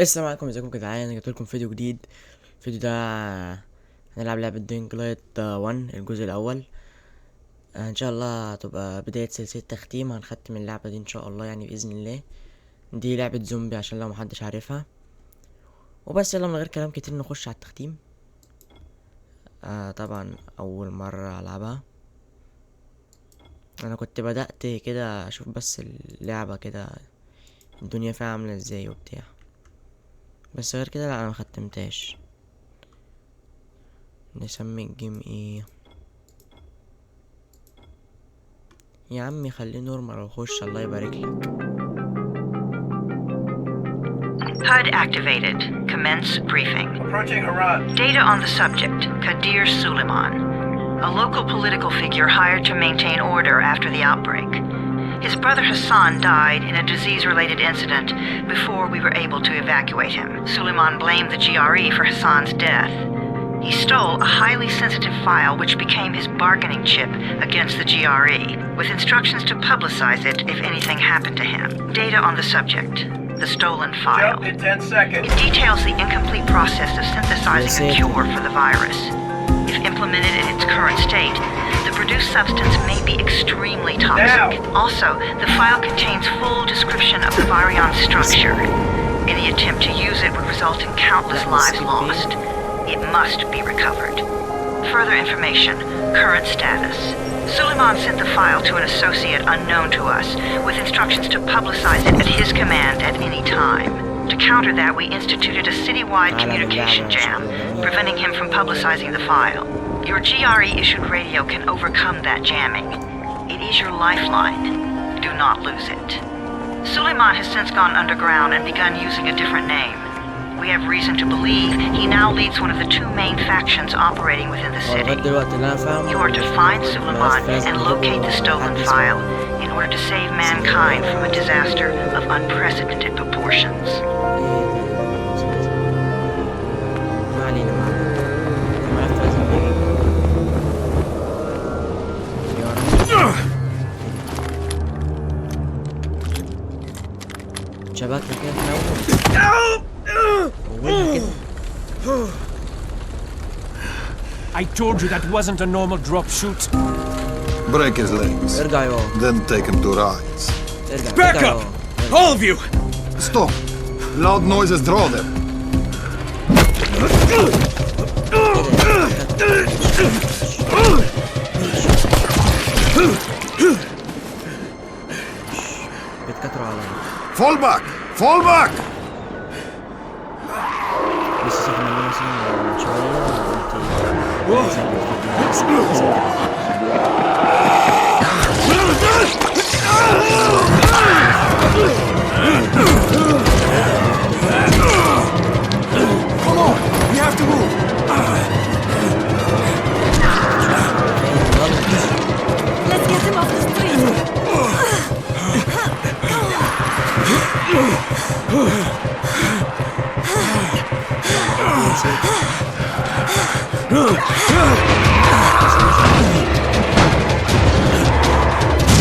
السلام عليكم، ازيكم يا جدعان؟ انا جبت لكم فيديو جديد. الفيديو ده هنلعب لعبة دينج لايت 1 الجزء الاول. ان شاء الله تبقى بداية سلسلة تختيم، هنختم اللعبة دي ان شاء الله يعني باذن الله. دي لعبة زومبي عشان لو محدش عارفها. وبس يلا من غير كلام كتير نخش على التختيم. طبعا اول مرة العبها. انا كنت بدأت كده اشوف بس اللعبة كده الدنيا فيها عاملة ازاي وبتاع، بس غير كده لا انا مختمتهاش. نسمي الجيم ايه يا عمي؟ خليه نورمال وخش، الله يبارك لك. HUD activated. Commence briefing. Approaching Harad. Data on the subject, Kadir Suleiman, a local political figure hired to maintain order after the outbreak. His brother Hassan died in a disease-related incident before we were able to evacuate him. Suleiman blamed the GRE for Hassan's death. He stole a highly sensitive file which became his bargaining chip against the GRE, with instructions to publicize it if anything happened to him. Data on the subject, the stolen file. Jump in 10 seconds. It details the incomplete process of synthesizing a cure for the virus. If implemented in its current state, the produced substance may be extremely toxic. Now. Also, the file contains full description of the virion's structure. Any attempt to use it would result in countless lives lost. It must be recovered. Further information, current status. Suleiman sent the file to an associate unknown to us, with instructions to publicize it at his command at any time. To counter that, we instituted a citywide communication jam, preventing him from publicizing the file. Your GRE-issued radio can overcome that jamming. It is your lifeline. Do not lose it. Suleiman has since gone underground and begun using a different name. We have reason to believe he now leads one of the two main factions operating within the city. You are to find Suleiman and locate the stolen file in order to save mankind from a disaster of unprecedented proportions. ما علينا ما علينا. الملف لازم يجي. شبكنا كده في الأول. وولها كده. I told you that wasn't a normal drop shoot. Break his legs. ارجع يابا. Then take him to rides. ارجع. Back ارجع up! يابا. All of you! Stop! Loud noises draw them. بيتكتروا عليا. Fall back! Fall back! بس احنا عملنا مثلا شوية Come on! We have to move! Let's get him off the street.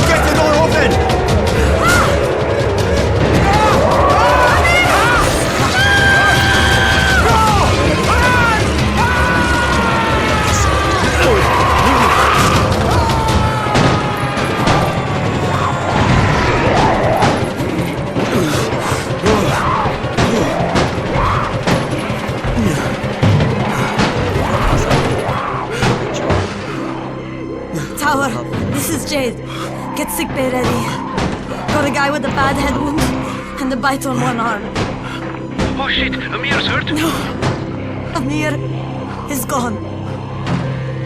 Get the door open! Tower, this is Jade. Get sick bay ready. Got a guy with a bad head wound and a bite on one arm. Oh shit, Amir's hurt. Amir is gone.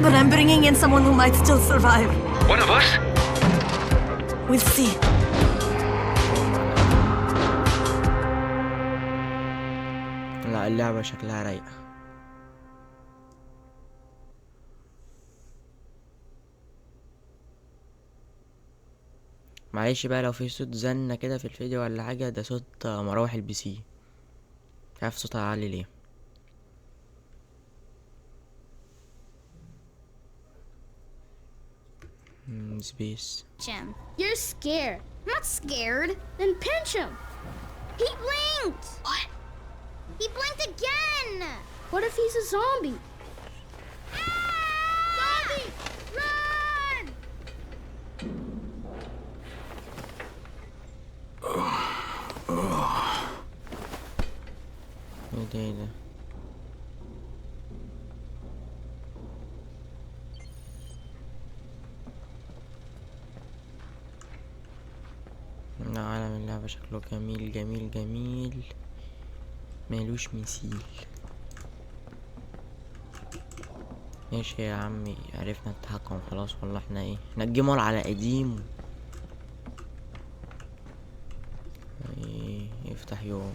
But I'm bringing in someone who might still survive. One of us? We'll see. لا اللعبة شكلها رايقة. معلش بقى لو في صوت زنة كده في الفيديو ولا حاجة، ده صوت مراوح البي سي، مش عارف صوتها عالي ليه. سبيس. him. You're scared. I'm not scared. Then pinch him. He blinked. What? What if he's a zombie? Zombie! Run! ايه ده لا، عالم اللعبة شكله جميل جميل جميل مالوش مثيل. ماشي يا عمي، عرفنا التحكم خلاص. والله احنا ايه، احنا الجيمر على قديم. ايه يفتح يوم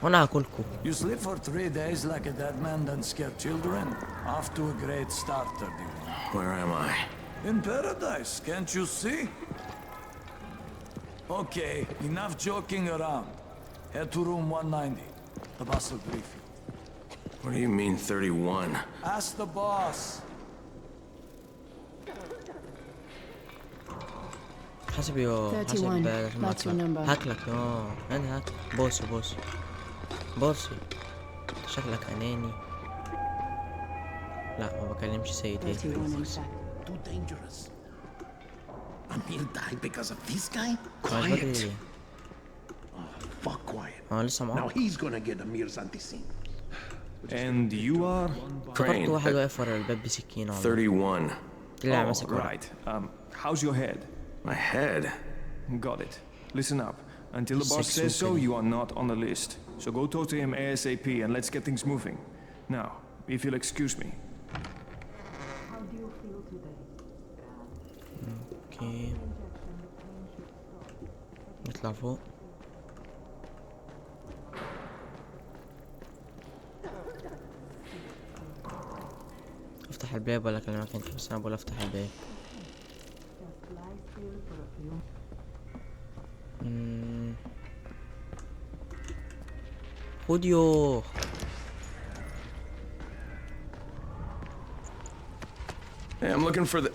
وانا هاكلكوا. You sleep for 3 days like a dead man, then scare children? Off to a great start, 31. Where am I? In paradise, can't you see? Okay, enough joking around. Head to room 190. The boss will brief you. What do you mean 31? Ask the boss. حاسب يو 31. حاسب That's your number. هاكلك يو. انا هاكلك. بوسي بوسي بوسي، انت شكلك اناني. لا ما بكلمش سيدي. 31 in fact. Too dangerous. Amir died because of this guy? بدري Quiet. ليه؟ Fuck quiet. لسه Now معاك. he's gonna get Amir's anti-scene. And you are? افتكرت واحد واقف ورا الباب بسكينة والله. 31. طلع Oh, ماسك ورا. right. How's your head? My head? Got it. Listen up. Until the boss Six says so, open. you are not on the list. So go talk to him ASAP and let's get things moving. Now, if you'll excuse me. اوكي نطلع فوق. افتح الباب ولا اكلمك انت؟ بس انا بقول افتح الباب. خد يو. Hey, I'm looking for the...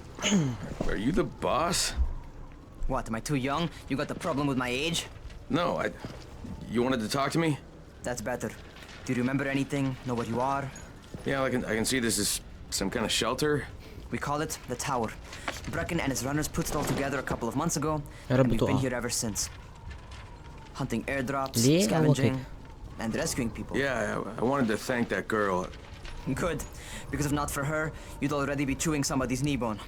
Are you the boss? What, am I too young? You got the problem with my age? No, You wanted to talk to me? That's better. Do you remember anything? Know what you are? Yeah, I can see this is some kind of shelter. We call it the Tower. Brecken and his runners put it all together a couple of months ago, يا and رب we've been تقع. here ever since. Hunting airdrops, ليه هو scavenging, كده؟ and rescuing people. Yeah, I wanted to thank that girl. Good, because if not for her, you'd already be chewing somebody's knee bone.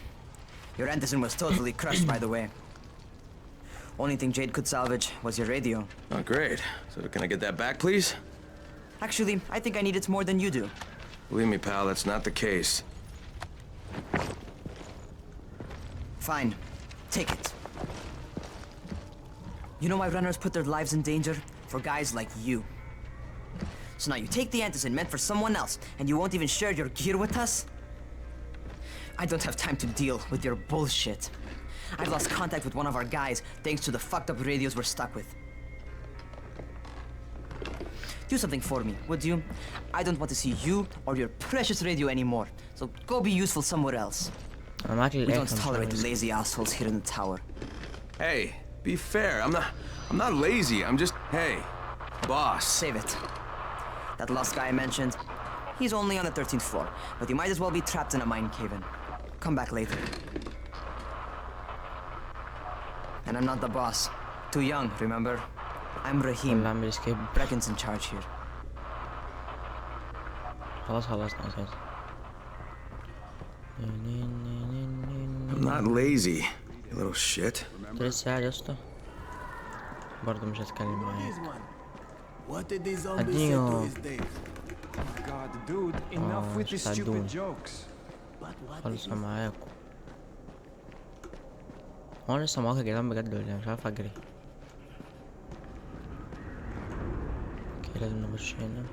Your Anderson was totally crushed, by the way. Only thing Jade could salvage was your radio. Oh, great. So can I get that back, please? Actually, I think I need it more than you do. Believe me, pal, that's not the case. Fine, take it. You know why runners put their lives in danger? For guys like you. So now you take the Anderson meant for someone else, and you won't even share your gear with us? I don't have time to deal with your bullshit. I've lost contact with one of our guys thanks to the fucked up radios we're stuck with. Do something for me, would you? I don't want to see you or your precious radio anymore, so go be useful somewhere else. انا معاك We للاخر. don't tolerate lazy assholes here in the tower. Hey, be fair. I'm not lazy. I'm just, hey, boss. Save it. That last guy I mentioned, he's only on the 13th floor, but he might as well be trapped in a mine cave-in. Come back later. And I'm not the boss. Too young, remember? I'm ولا Rahim. اعمل سكيب. Brecken's in charge here. خلاص خلصنا اساسا. I'm not lazy, you little shit. انت لسه قاعد يا اسطى؟ برضه مش هتكلم معاك. What did these zombies say اديني to his days? God, dude, enough with these ساعدوني. stupid jokes. خلصنا معاكم. هو انا لسه معاك يا جدعان بجد ولا إيه؟ مش عارف اجري. اوكي لازم نخش هنا.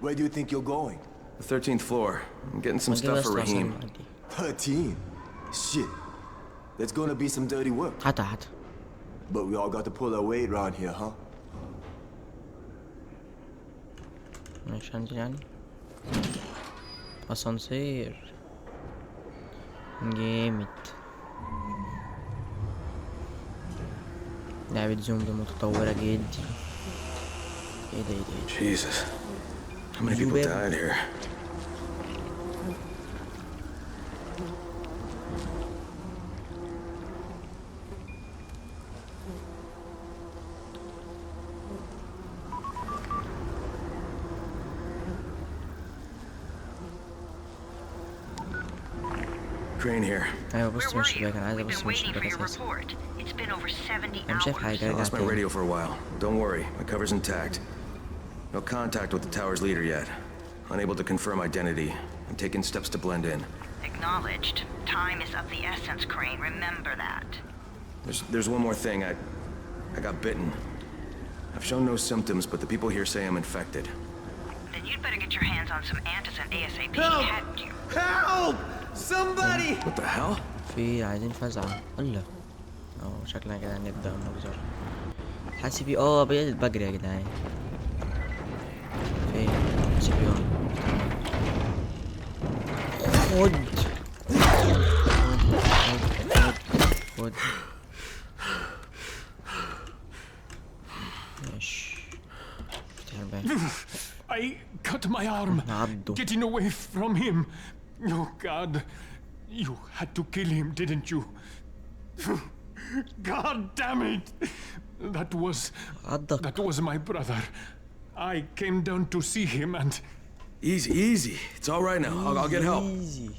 Where do you think you're going? The 13th floor. I'm getting some ما stuff for أصلاً Raheem. معدي. 13? Shit. That's gonna be some dirty work. حتى حتى. But we all got to pull our weight around here, huh? مش هنزل يعني. اسانسير جامد. لعبة زومبي متطورة جدا. ايه ده ايه ده ايه ده؟ Jesus. How many You people will. died here? Crane here. ايوه Where بص من were you? الشباك، انا عايز We've ابص been من waiting for الشباك your اساسا. report. It's been over 70 انا مش شايف حاجة، hours. I ارجع lost my تاني. radio for a while. Don't worry, my cover's intact. No contact with the tower's leader yet. Unable to confirm identity. I'm taking steps to blend in. Acknowledged. Time is of the essence, Crane. Remember that. There's one more thing. I got bitten. I've shown no symptoms, but the people here say I'm infected. Then you'd better get your hands on some antizin ASAP, hadn't you? Help! Somebody! What the hell? في عايزين فزعة. الله. شكلنا كده هنبدأ المجزرة. حاسب بجري يا جدعان. فين؟ حاسب خد. خد. ماشي. I cut my arm عضه. getting away from him. Oh God, you had to kill him, didn't you? God damn it! عضك. That was my brother. I came down to see him and... Easy. It's all right now. I'll get help. Easy.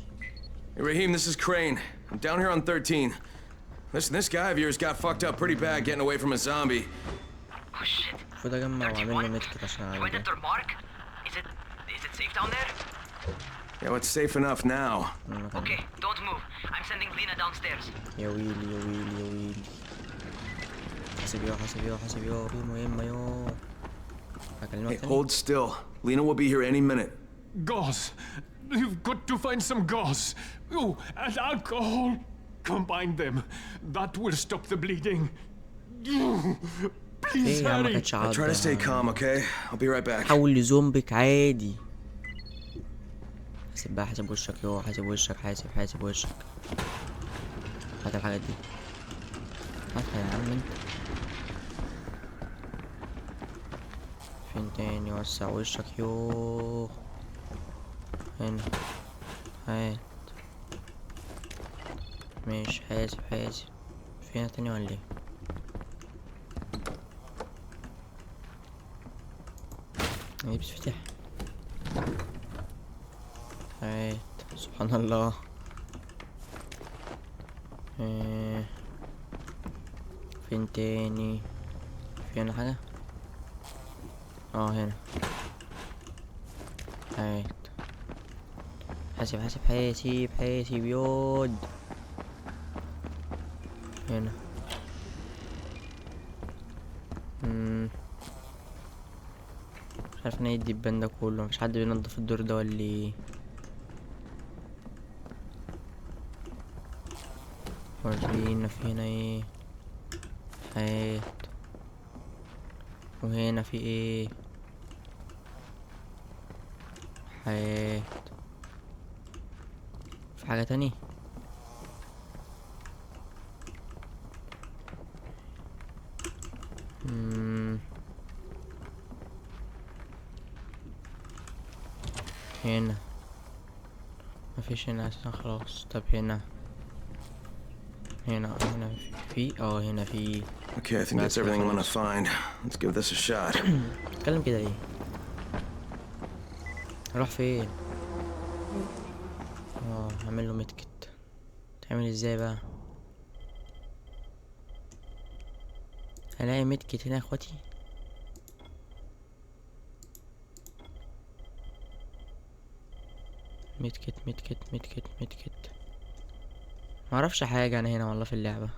Hey, Raheem, this is Crane. I'm down here on 13. Listen, this guy of yours got fucked up pretty bad getting away from a zombie. Oh shit. المفروض اجمع واعمل له متكت عشان You اعالجه. went after Mark? Is it safe down there? Yeah, well, it's safe enough now. Okay, don't move. I'm sending Lena downstairs. يا ويلي يا ويلي يا ويلي. حاسب يو في مهمة يو. Hey, hold still. Lena will be here any minute. Gauze. You've got to find some gauze. Oh, and alcohol. Combine them. That will stop the bleeding. Please ايه يا عم ما hurry. كانتش Try to stay عضة. calm, okay? I'll be right back. حول لزومبك عادي. حاسب بقى، حاسب وشك يو، حاسب وشك، حاسب وشك. هات الحاجات دي. هاتها يا عم انت. فين تاني؟ وسع وشك يو. هنا. هات. ماشي حاسب. فيها تاني ولا ايه؟ ايه بتفتح؟ هات. سبحان الله. فين تاني؟ في هنا حاجة؟ هنا. هات. حاسب يود. هنا. مش عارف انا يدي البان ده كله، مفيش حد بينضف الدور ده ولا ايه؟ ورينا في هنا ايه؟ هات. وهنا في ايه؟ هات. في حاجة تاني؟ هنا مفيش هنا اصلا خلاص. طب هنا في هنا في. Okay, I think that's everything I'm gonna find. Let's give this a shot. اتكلم كده ايه؟ اروح فين؟ هعمل له متكت. تعمل ازاي بقى؟ هلاقي متكت هنا يا اخواتي؟ متكت. معرفش حاجة انا هنا والله في اللعبة.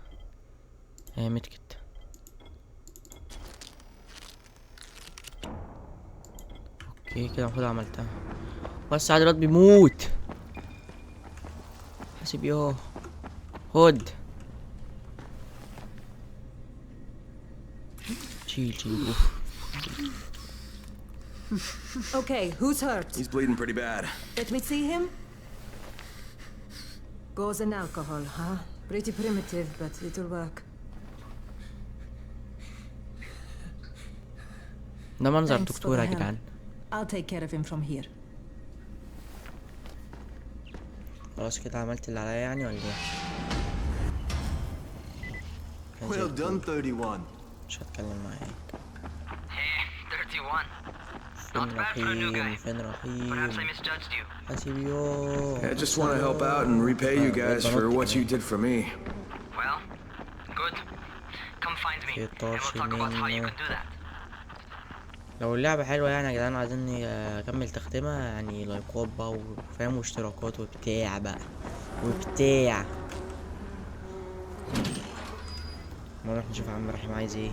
هي متكت. اوكي كده المفروض عملتها. بس عادل بيموت. حاسب يوه. خد. شيل. Okay, who's hurt? He's bleeding pretty bad. Let me see him. Gauze and alcohol, huh? Pretty primitive, but it'll work. ده منظر Thanks for دكتور يا the help. جدعان. I'll take care of him from here. خلاص كده عملت اللي عليا يعني ولا ايه؟ Well done, 31. مش هتكلم معاك. Hey, 31. فين رحيم فين رحيم؟ misjudged you. حسيبيو. I just want to help out and repay you guys for what you did for me. Well, good. Come find me, and we'll talk about how you can do that. لو اللعبة حلوة يعني يا جدعان عايزين اكمل تختمها يعني لايكات بقى وفاهم واشتراكات وبتاع بقى وبتاع. نروح نشوف عم رحيم عايز ايه.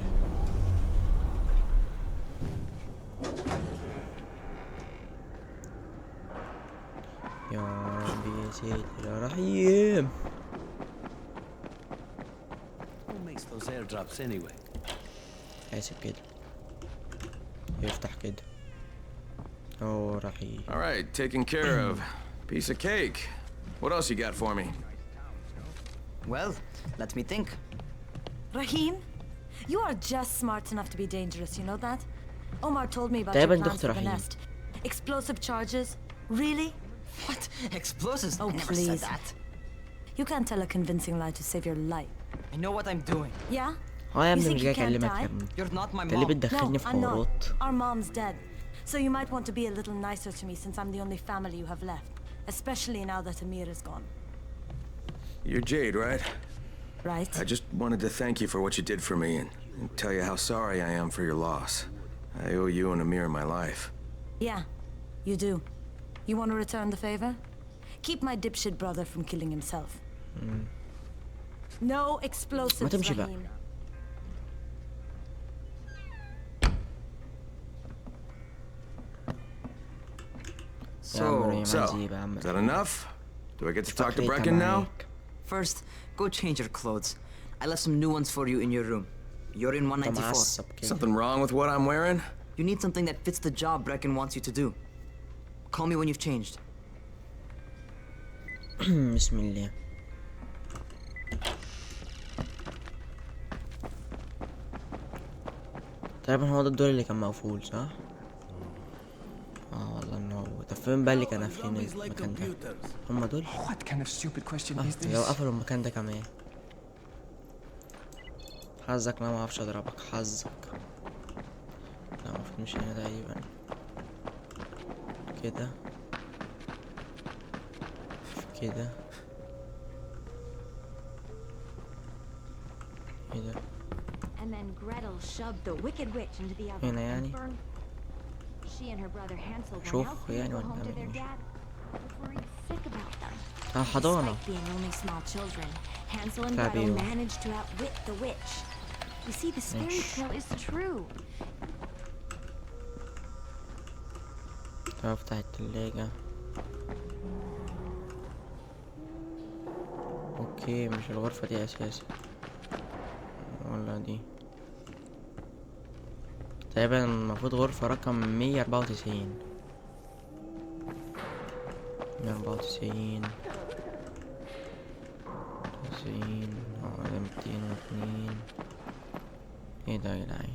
يا ربي يا سيدي يا رحيم. Who makes those airdrops anyway? حاسب كده يفتح كده. اوه رحيم. All right, taken care of. Piece of cake. What else you got for me? Well, let me think. Rahim, you are just smart enough to be dangerous, you know that? Omar told me about your تقريبا plans دكتور for the رحيم. nest. Explosive charges? Really? What? Explosives? Oh, I never please. said that. You can't tell a convincing lie to save your life. I know what I'm doing. Yeah? اه يا You ابني think مش you جاي can't اكلمك die? يا ابني. You're not my انت ليه mom. بتدخلني No, في I'm not. حوارات؟ Our mom's dead. So you might want to be a little nicer to me since I'm the only family you have left. Especially now that Amir is gone. You're Jade, right? Right? I just wanted to thank you for what you did for me and tell you how sorry I am for your loss. I owe you and Amir my life. Yeah, you do. You want to return the favor? Keep my dipshit brother from killing himself. No explosives, تمشي بقى. Rahim. يا عم رحيم So, عايز ايه بقى يا عم is that رحيم؟ enough? Do I get to talk to فكرتها Brecken now? معاك. First, go change your clothes. I left some new ones for you in your room. You're in انت 194. معصب كده. Something wrong with what I'm wearing? You need something that fits the job Brecken wants you to do. Call me when you've changed. بسم الله. تقريبا هو ده الدور اللي كان مقفول صح؟ اه والله انه هو. طب فين بقى اللي كان قافلين المكان ده؟ هما دول؟ What kind of stupid question is لو this? قفلوا المكان ده كمان. حظك انا معرفش اضربك حظك. لا المفروض مش هنا تقريبا. كده. كده. ايه ده؟ And then Gretel shoved the wicked witch into the oven هنا يعني؟ and burned. She and her brother Hansel went شوف out يعني to go ولا home to their مش- dad, worried sick about them. حضانة. Despite being only small children, Hansel and Fabio. Gretel managed to outwit the witch. You see, this fairy tale is true. طب افتح التلاجة. اوكي مش الغرفة دي اساسا ولا دي تقريبا المفروض غرفة رقم 194. 194 90 ده 202. ايه ده يا جدعان؟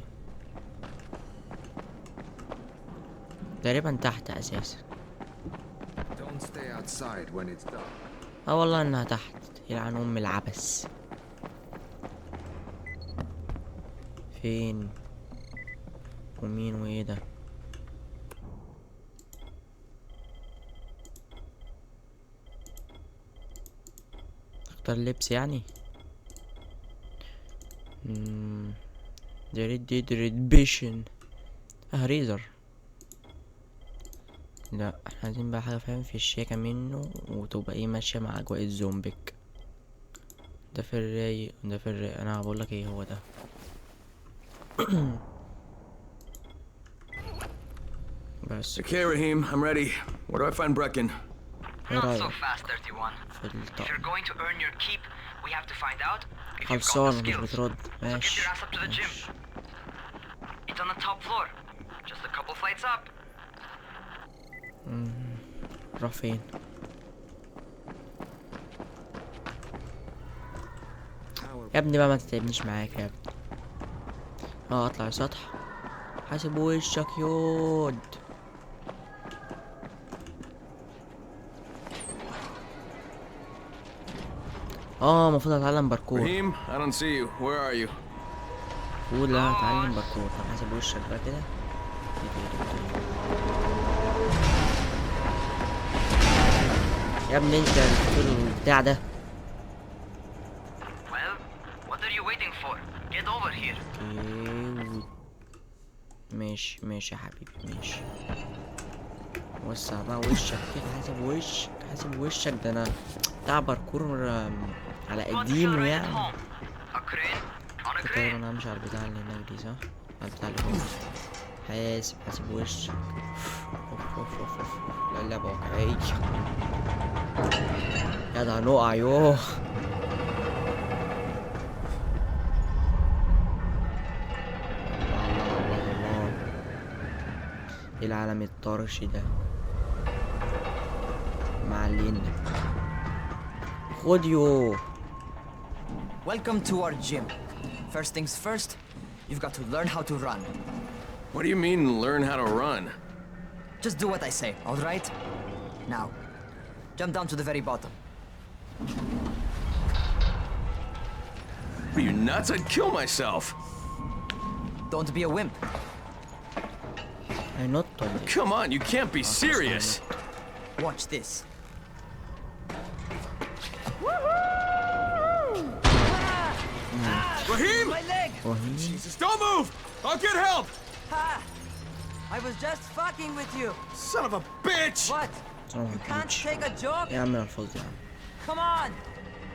تقريبا تحت اساسا. Don't stay outside when it's dark. اه والله انها تحت. يلعن ام العبث. فين ومين وايه ده؟ اختار لبس يعني. ريد بيشن ريزر. لا احنا عايزين بقى حاجة فاهم في الشياكة منه وتبقى ايه ماشية مع اجواء الزومبيك. ده في الرايق ده في الرايق. انا بقولك ايه هو ده. بس Okay, Rahim, I'm ready. Where do I find Brecken? ايه Not so رايك fast, 31. في If you're الطقم؟ going to earn your keep, we have to find out if you've got the خلصانة مش skills. بترد. So get ماشي your ass up to the gym. ماشي. It's on the top floor. Just a couple flights up. راح فين؟ يا ابني بقى ما تتعبنيش معاك يا ابني. اه اطلع السطح. حاسب وشك يود. المفروض اتعلم باركور. Raheem, I don't see you. Where are you? قول لا اتعلم باركور. طب حاسب وشك بقى كده. يا ابني انت البتاع ده. Well, what are you waiting for? Get over here. ماشي يا حبيبي ماشي. وسع بقى وشك كده. حاسب وشك ده. انا بتاع باركور على قديم يعني. تقريبا انا همشي على البتاع اللي هناك دي صح؟ على البتاع اللي فوق. حاسب وشك. اوف. لا اللعبة واقعية. يا ده هنقع يوه. الله. ايه العالم الطرش ده؟ معلين. خد يو. Welcome to our gym. First things first, you've got to learn how to run. What do you mean, learn how to run? Just do what I say, all right? Now, jump down to the very bottom. Are you nuts? I'd kill myself. Don't be a wimp. I not told you. Come on, you can't be serious. Watch this. Raheem! My leg! Jesus, don't move! I'll get help! Ha! I was just fucking with you. Son of a bitch! What? You can't take a joke? يا عم الفوز يا عم. Come on!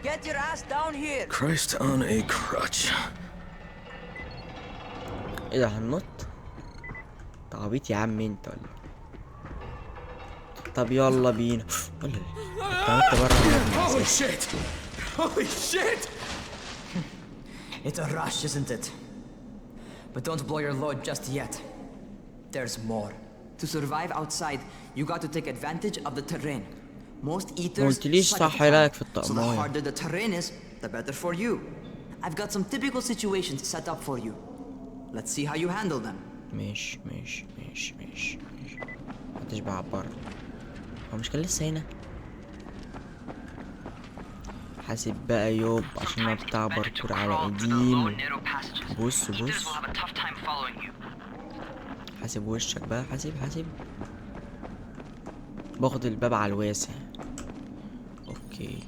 Get your ass down here! Christ on a crutch. ايه ده هننط؟ تعبيط يا عم انت ولا؟ طب يلا بينا. ولا انت بره. Holy shit! Holy shit! It's a rush, isn't it? But don't blow your load just yet. There's more. To survive outside, you got to take advantage of the terrain. Most eaters قلتليش suck at صح the رايك في climb, so the الطقماية. harder the terrain is, the better for you. I've got some typical situations set up for you. Let's see how you handle them. ماشي. محدش بعبر. هو مش كان لسه هنا؟ حاسب بقى يوب عشان انا بتاع باركور على قديم. بص حاسب وشك بقى. حاسب باخد الباب على الواسع. اوكي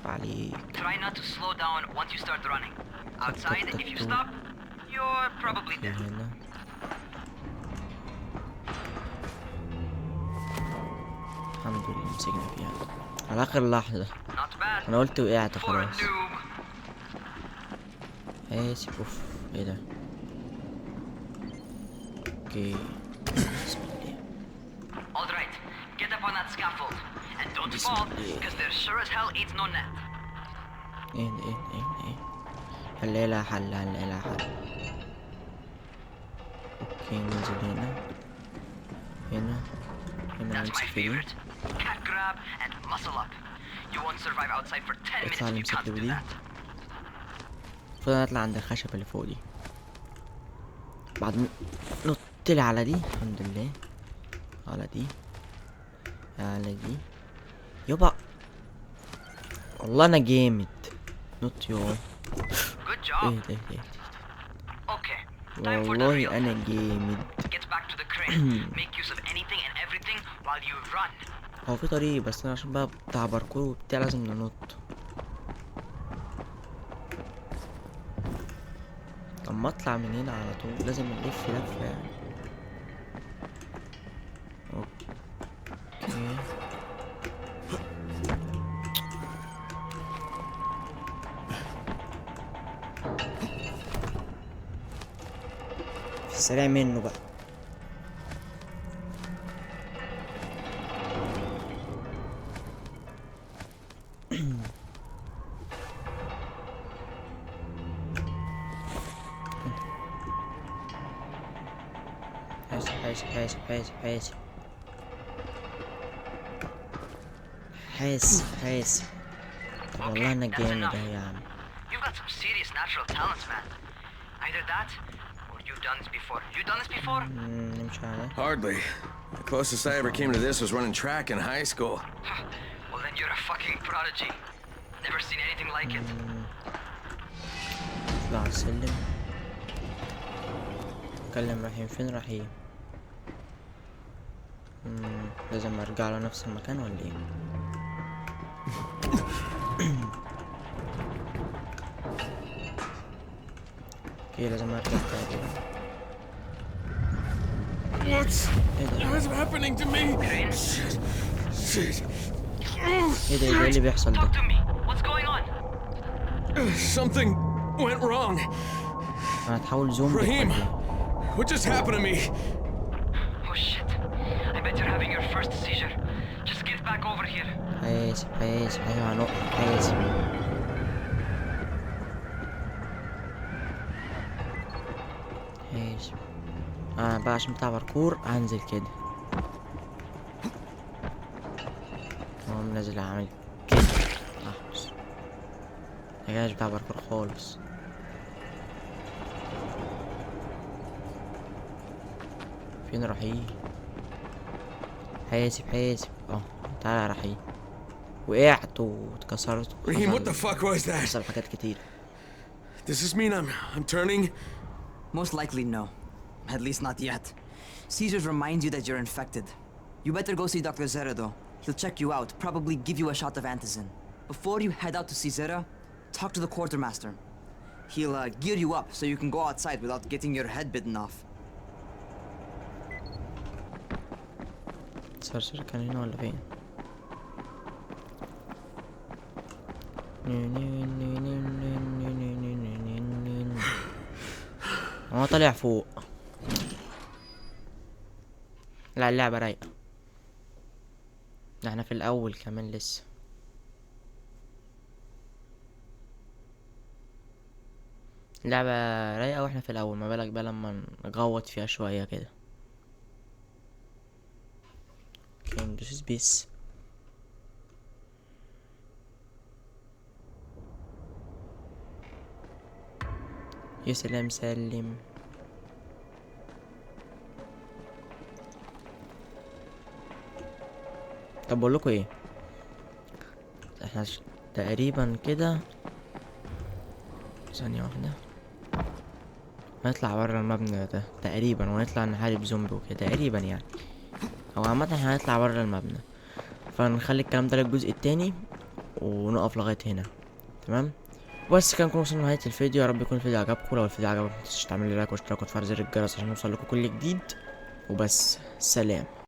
عليك. Try not to slow down once you start running. Outside, if you stop, you're probably dead. هنا الحمد لله مسكنا فيها على اخر لحظة. Not bad. انا قلت وقعت For a خلاص. noob. اسف. اوف ايه ده؟ اوكي بسم الله. All right, get up on that scaffold and don't fall, because there sure as hell ain't no net. ايه هنلاقي لها حل. اوكي ننزل هنا That's نمسك my في دي. favorite. Cat grab and muscle up. You won't survive outside for 10 minutes اطلع if you نمسك can't في do دي. that. المفروض انا اطلع عند الخشبة اللي فوق دي. بعد ما نطلع على دي الحمد لله. على دي يابا. والله انا جامد. نط يو. Good job. ايه Okay. Time for the والله real انا test. جامد. Get back to the crane. Make use of anything and everything while you run. هو في طريق بس انا عشان بقى بتاع باركور وبتاع لازم ننط. طب ما اطلع من هنا على طول لازم نلف لفة يعني. اوكي في السريع منه بقى. حاسب. طب والله انا جامد اهو يا عم. You've got some serious natural talents, man. Either that, or You've done this before. You done this before? نمشي عليه. Hardly. The closest I ever came to this was running track in high school. Well, then you're a fucking prodigy. Never seen anything like it. اطلع على السلم. اتكلم رحيم، فين رحيم؟ لازم ارجع له نفس المكان ولا ايه؟ اوكي لازم ارجع تاني. What's happening to me? Shit. ايه ده ايه اللي بيحصل ده؟ Talk to me. What's going on? Something went wrong. انا هتحول زومبي. Rahim, what just happened to me? Oh shit. I bet you're having your first seizure. Just get back over here. حاسب ايوه هنقف حاسب. بقى عشان بتاع باركور هنزل كده. اقوم نازل اعمل كده. احبس. مجاش بتاع باركور خالص. فين رحيم؟ حاسب تعالى يا رحيم. وقعت واتكسرت. Rahim, what the fuck was that? حصل حاجات كتير. Does this mean I'm turning? Most likely no. At least not yet. Seizures remind you that you're infected. You better go see Dr. Zera though. He'll check you out, probably give you a shot of antizin. Before you head out to see Zera, talk to the quartermaster. He'll gear you up so you can go outside without getting your head bitten off. صرصر كان هنا ولا فين؟ هو طلع فوق. لا اللعبة رايقة. ده احنا في الأول كمان لسه. اللعبة رايقة واحنا في الأول، ما بالك بقى لما نغوط فيها شوية كده. اوكي ندوس سبيس. يا سلام سلم. طب بقول لكم ايه، احنا تقريبا كده ثانية واحدة هنطلع برا المبنى ده تقريبا، ونطلع نحارب زومبي وكده تقريبا يعني، او عامة احنا هنطلع برا المبنى، فنخلي الكلام ده للجزء التاني ونقف لغاية هنا. تمام، بس كان وصلنا لنهاية الفيديو. يا رب يكون الفيديو عجبكم. لو الفيديو عجبكم متنسوش تعملوا لايك واشتراك وتفعلوا زر الجرس عشان يوصل لكم كل جديد. وبس، سلام.